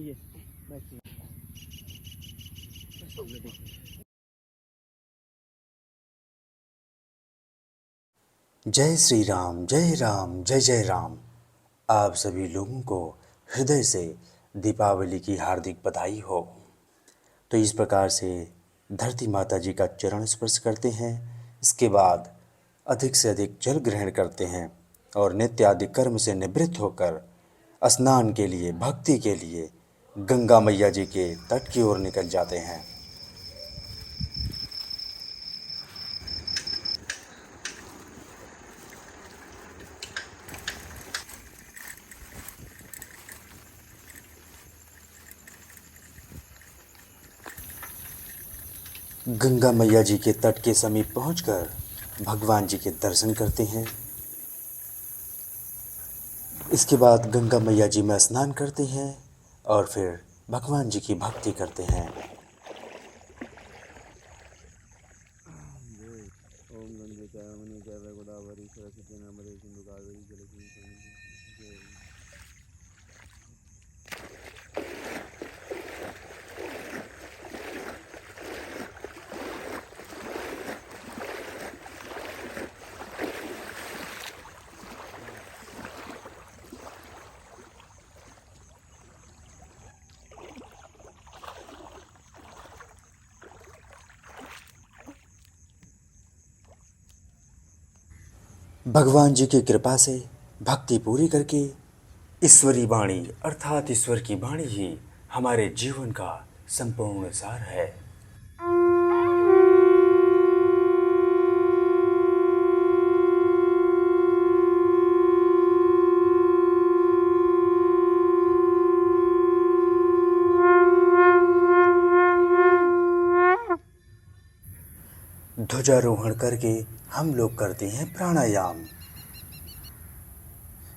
ये जय श्री राम, जय राम, जय जय राम। आप सभी लोगों को हृदय से दीपावली की हार्दिक बधाई हो। तो इस प्रकार से धरती माता जी का चरण स्पर्श करते हैं, इसके बाद अधिक से अधिक जल ग्रहण करते हैं और नित्य आदि कर्म से निवृत्त होकर स्नान के लिए, भक्ति के लिए गंगा मैया जी के तट की ओर निकल जाते हैं। गंगा मैया जी के तट के समीप पहुंचकर भगवान जी के दर्शन करते हैं। इसके बाद गंगा मैया जी में स्नान करते हैं और फिर भगवान जी की भक्ति करते हैं। ओम गणेशाय मनीषाय गोदावरी सरस्वती नर्मदे सिंधु कावेरी जलेस्मिन् सन्निधिं। भगवान जी की कृपा से भक्ति पूरी करके ईश्वरी वाणी अर्थात ईश्वर की वाणी ही हमारे जीवन का संपूर्ण सार है। ध्वजारोहण करके हम लोग करते हैं प्राणायाम।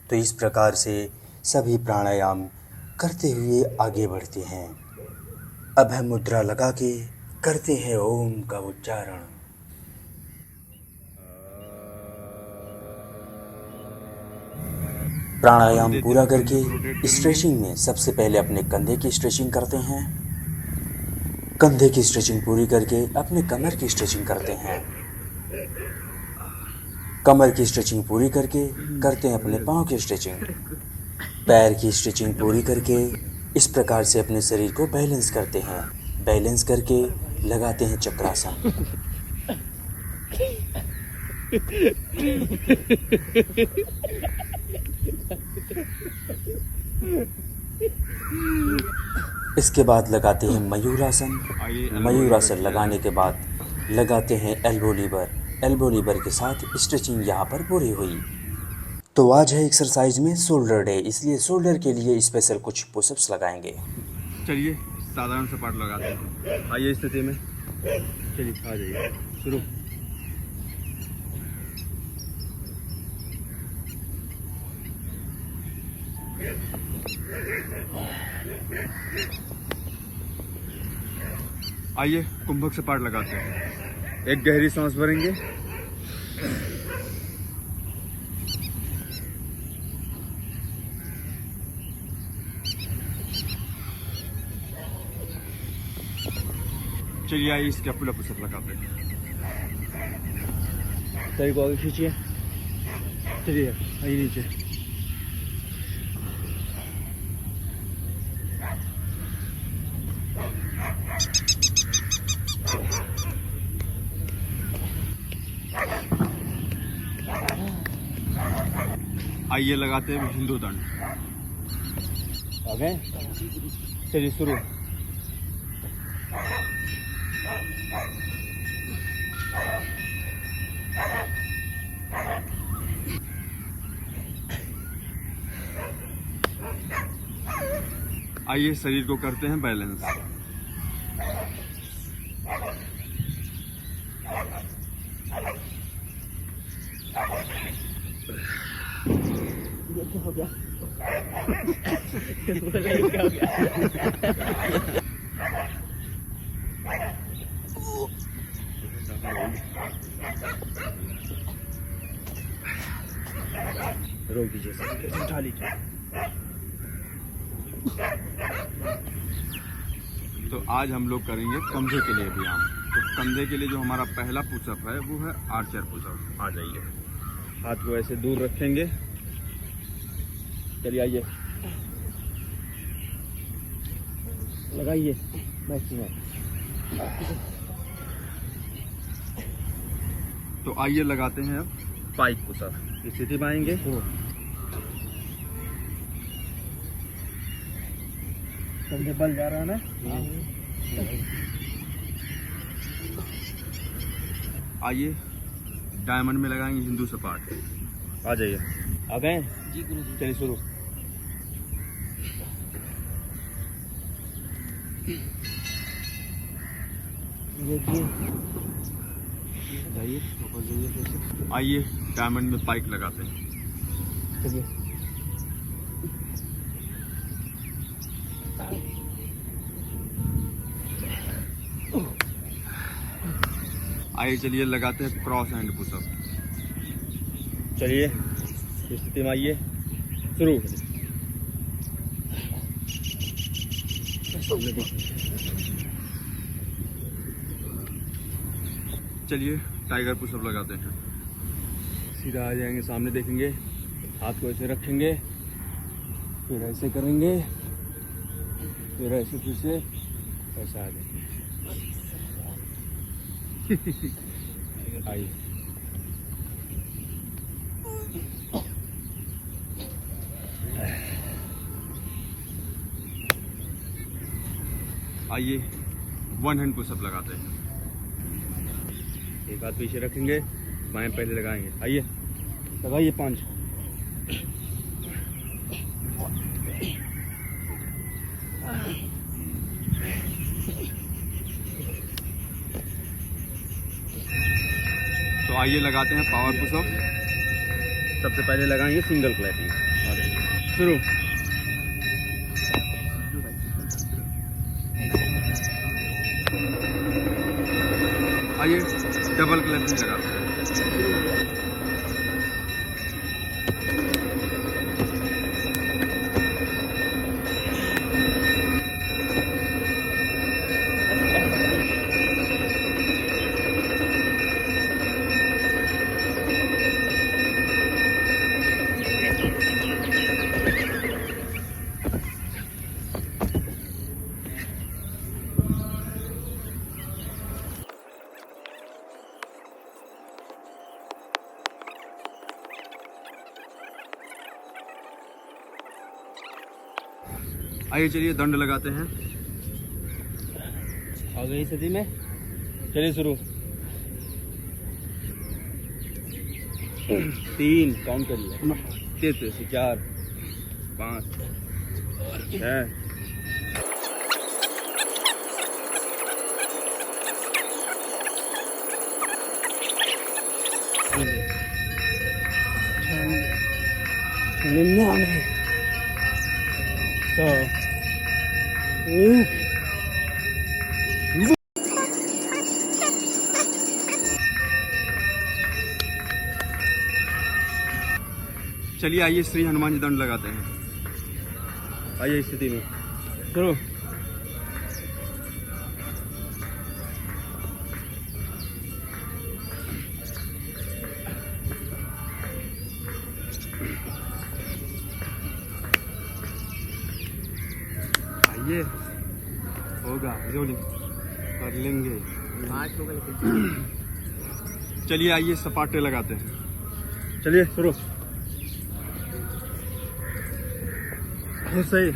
तो इस प्रकार से सभी प्राणायाम करते हुए आगे बढ़ते हैं। अभय मुद्रा लगा के करते हैं ओम का उच्चारण। प्राणायाम पूरा करके स्ट्रेचिंग में सबसे पहले अपने कंधे की स्ट्रेचिंग करते हैं। कंधे की स्ट्रेचिंग पूरी करके अपने कमर की स्ट्रेचिंग करते हैं। कमर की स्ट्रेचिंग पूरी करके करते हैं अपने पाँव की स्ट्रेचिंग। पैर की स्ट्रेचिंग पूरी करके इस प्रकार से अपने शरीर को बैलेंस करते हैं। बैलेंस करके लगाते हैं चक्रासन। इसके बाद लगाते हैं मयूरासन। मयूरासन लगाने के बाद लगाते हैं एल्बो लीवर। एल्बो लीवर के साथ स्ट्रेचिंग यहाँ पर पूरी हुई। तो आज है एक्सरसाइज में शोल्डर डे, इसलिए शोल्डर के लिए स्पेशल कुछ पुशअप्स लगाएंगे। चलिए साधारण सपाट लगाते हैं। आइए स्थिति में, चलिए आ जाइए, शुरू। आइए कुंभक सपाट लगाते हैं। एक गहरी सांस भरेंगे, चलिए आइए इसके पुल अप लगाते हैं। शरीर को आगे खींचिए, चलिए आइए नीचे। आइए लगाते हैं हिंदू दंड। आगे चलिए शुरू। आइए शरीर को करते हैं बैलेंस। क्या हो गया? क्या हो गया? रोक दीजिए, उठा लीजिए। तो आज हम लोग करेंगे कंधे के लिए व्यायाम। तो कंधे के लिए जो हमारा पहला पुशअप है वो है आर्चर पुशअप। आ जाइए, हाथ को ऐसे दूर रखेंगे। चलिए आइए, लगाइए। तो आइए लगाते हैं अब पाइक पुशअप। इस स्थिति में आएंगे, कंधे बल जा रहा है ना। आइए डायमंड में लगाएंगे हिंदू सपाट। आ जाइए, आ गए जी गुरु जी। चलिए शुरू। जाइए वापस जाइए फिर से। आइए डायमंड में पाइक लगाते हैं। चलिए आइए चलिए लगाते हैं क्रॉस हैंड पुशअप। चलिए इस स्थिति में आइए, शुरू। चलिए टाइगर पुशअप लगाते हैं। सीधा आ जाएंगे, सामने देखेंगे, हाथ को ऐसे रखेंगे, फिर ऐसे करेंगे, फिर ऐसे, फिर से ऐसा आ जाएंगे। आइए, आइए वन हैंड पुशअप लगाते हैं। एक हाथ पीछे रखेंगे, बाएं पहले लगाएंगे। आइए लगाइए 5। तो आइए लगाते हैं पावर पुशअप। सबसे पहले लगाएंगे सिंगल क्लैपिंग। शुरू। आइए डबल क्लैपिंग लगाते हैं। आइए चलिए दंड लगाते हैं। आ गई स्थिति में। चलिए शुरू। 3 काउंट करिए। 3 4 5 6। चलिए आइए श्री हनुमान जी दंड लगाते हैं। आइए स्थिति में, शुरू। आइए, होगा, जोड़ी कर लेंगे। चलिए आइए सपाटे लगाते हैं। चलिए शुरू। बहुत सही।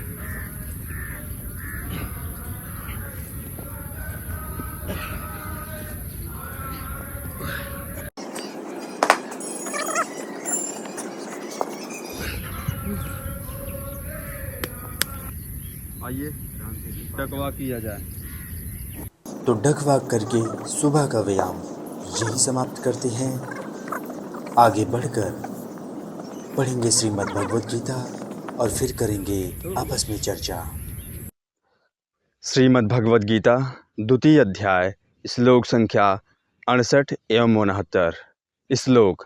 आइए टकवा किया जाए। तो डग वाक करके सुबह का व्यायाम यही समाप्त करते हैं। आगे बढ़कर पढ़ेंगे श्रीमद् भगवद गीता और फिर करेंगे आपस में चर्चा। श्रीमद् भगवद गीता द्वितीय अध्याय, श्लोक संख्या 68 एवं 69। श्लोक।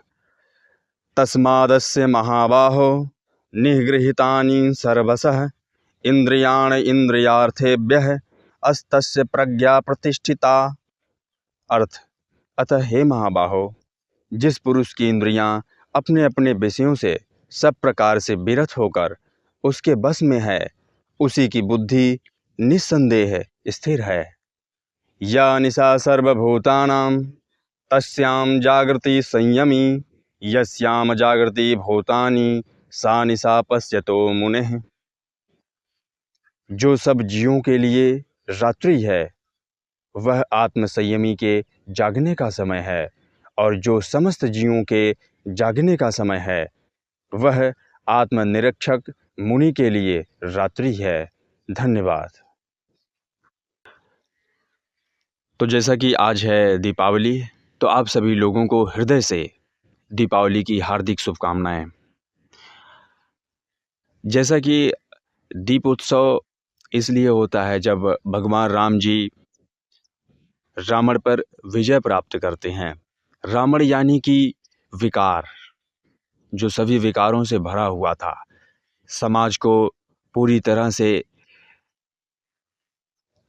तस्मादस्य महाबाहो निगृहीतानि सर्वशः इंद्रियाणि इंद्रियार्थेभ्यः अस्तस्य प्रज्ञा प्रतिष्ठिता। अर्थ, अतः हे महाबाहो, जिस पुरुष की इंद्रियां अपने अपने विषयों से सब प्रकार से विरत होकर उसके बस में है, उसी की बुद्धि निस्संदेह स्थिर है। या निशा सर्वभूतानां तस्यां जागृति संयमी, यस्याम जागृति भूतानि सा निशा पश्यतो मुनेः। जो सब जीवों के लिए रात्रि है वह आत्म संयमी के जागने का समय है, और जो समस्त जीवों के जागने का समय है वह आत्मनिरीक्षक मुनि के लिए रात्रि है। धन्यवाद। तो जैसा कि आज है दीपावली, तो आप सभी लोगों को हृदय से दीपावली की हार्दिक शुभकामनाएं। जैसा कि दीप उत्सव इसलिए होता है जब भगवान राम जी रावण पर विजय प्राप्त करते हैं। रावण यानी कि विकार, जो सभी विकारों से भरा हुआ था, समाज को पूरी तरह से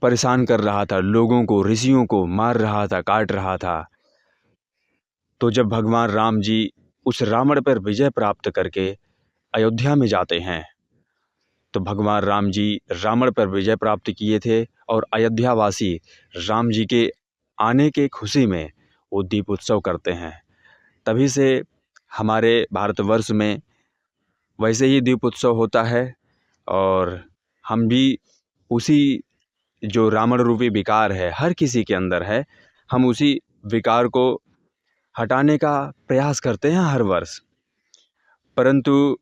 परेशान कर रहा था, लोगों को, ऋषियों को मार रहा था, काट रहा था। तो जब भगवान राम जी उस रावण पर विजय प्राप्त करके अयोध्या में जाते हैं, तो भगवान राम जी रावण पर विजय प्राप्त किए थे, और अयोध्यावासी राम जी के आने के खुशी में वो दीप उत्सव करते हैं। तभी से हमारे भारतवर्ष में वैसे ही दीप उत्सव होता है, और हम भी उसी, जो रावण रूपी विकार है हर किसी के अंदर है, हम उसी विकार को हटाने का प्रयास करते हैं हर वर्ष। परंतु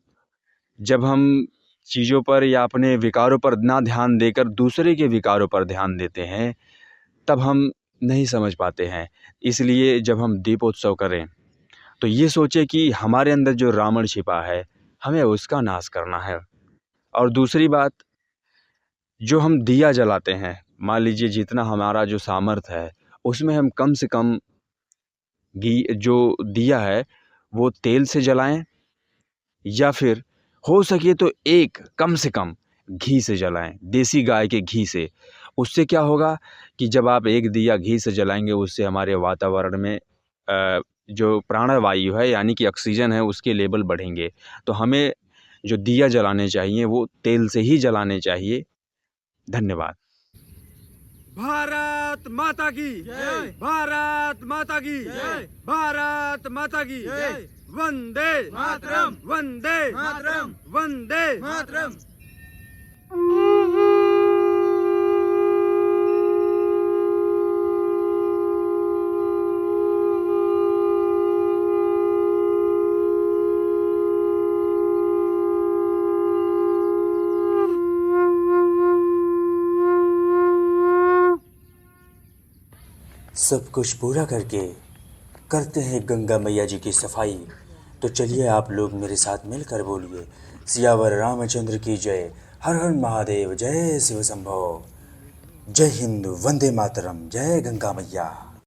जब हम चीज़ों पर या अपने विकारों पर ना ध्यान देकर दूसरे के विकारों पर ध्यान देते हैं, तब हम नहीं समझ पाते हैं। इसलिए जब हम दीपोत्सव करें तो ये सोचे कि हमारे अंदर जो रावण छिपा है हमें उसका नाश करना है। और दूसरी बात, जो हम दिया जलाते हैं, मान लीजिए जितना हमारा जो सामर्थ्य है उसमें हम कम से कम घी, जो दिया है वो तेल से जलाएं, या फिर हो सके तो एक कम से कम घी से जलाएं, देसी गाय के घी से। उससे क्या होगा कि जब आप एक दिया घी से जलाएंगे, उससे हमारे वातावरण में जो प्राणवायु है यानी कि ऑक्सीजन है उसके लेवल बढ़ेंगे। तो हमें जो दिया जलाने चाहिए वो तेल से ही जलाने चाहिए। धन्यवाद। भारत माता की जय, भारत माता की जय, भारत माता की जय। वंदे मातरम, वंदे मातरम, वंदे मातरम। सब कुछ पूरा करके करते हैं गंगा मैया जी की सफाई। तो चलिए आप लोग मेरे साथ मिलकर बोलिए, सियावर रामचंद्र की जय, हर हर महादेव, जय शिव शंभो, जय हिंद, वंदे मातरम, जय गंगा मैया।